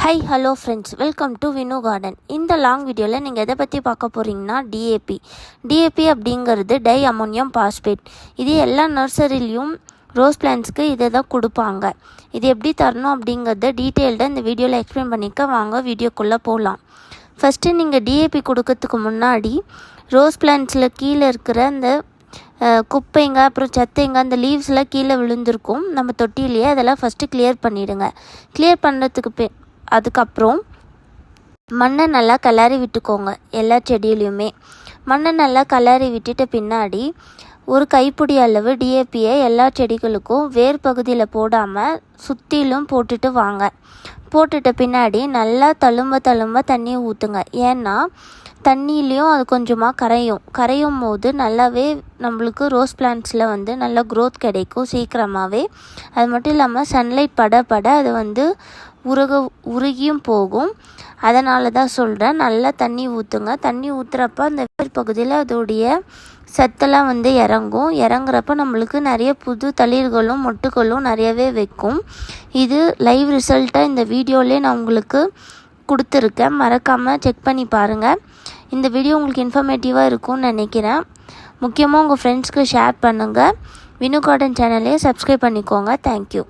Hi hello friends, welcome to Vinu garden. இந்த long வீடியோவில் நீங்கள் எதை பற்றி பார்க்க போகிறீங்கன்னா டிஏபி அப்படிங்கிறது டை அமோனியம் பாஸ்பேட். இது எல்லா நர்சரிலையும் ரோஸ் பிளான்ட்ஸ்க்கு இதை தான் கொடுப்பாங்க. இது எப்படி தரணும் அப்படிங்கிறத டீட்டெயில்டாக இந்த வீடியோவில் எக்ஸ்பிளைன் பண்ணிக்க வாங்க வீடியோக்குள்ளே போகலாம். ஃபஸ்ட்டு நீங்கள் டிஏபி கொடுக்கறதுக்கு முன்னாடி ரோஸ் பிளான்ட்ஸில் கீழே இருக்கிற அந்த குப்பைங்க அப்புறம் செத்தைங்க அந்த லீவ்ஸ்லாம் கீழே விழுந்திருக்கும் நம்ம தொட்டிலேயே, அதெல்லாம் ஃபஸ்ட்டு கிளியர் பண்ணிவிடுங்க. கிளியர் பண்ணுறதுக்கு அதுக்கப்புறம் மண்ணை நல்லா கிளறி விட்டுக்கோங்க. எல்லா செடியிலையுமே மண்ணை நல்லா கிளறி விட்டுட்ட பின்னாடி ஒரு கைப்பிடி அளவு டிஏபியை எல்லா செடிகளுக்கும் வேர் பகுதியில் போடாமல் சுற்றிலும் போட்டுட்டு வாங்க. போட்டுட்ட பின்னாடி நல்லா தழும்ப தண்ணியை ஊற்றுங்க. ஏன்னா தண்ணியிலையும் அது கொஞ்சமாக கரையும் போது நல்லாவே நம்மளுக்கு ரோஸ் பிளான்ட்ஸில் நல்ல க்ரோத் கிடைக்கும் சீக்கிரமாகவே. அது மட்டும் இல்லாமல் சன்லைட் பட அது உருகியும் போகும். அதனால தான் சொல்கிறேன், நல்லா தண்ணி ஊற்றுங்க. தண்ணி ஊற்றுறப்ப அந்த வேர் பகுதியில் அதோடைய சத்தெல்லாம் இறங்குறப்ப நம்மளுக்கு நிறைய புது தளிர்களும் மொட்டுகளும் நிறையவே வைக்கும். இது லைவ் ரிசல்ட்டாக இந்த வீடியோவிலே நான் உங்களுக்கு கொடுத்துருக்கேன், மறக்காமல் செக் பண்ணி பாருங்கள். இந்த வீடியோ உங்களுக்கு இன்ஃபர்மேட்டிவாக இருக்கும்னு நினைக்கிறேன். முக்கியமாக உங்கள் ஃப்ரெண்ட்ஸ்க்கு ஷேர் பண்ணுங்கள். வினு கார்டன் சேனலையே சப்ஸ்கிரைப் பண்ணிக்கோங்க. தேங்க்யூ.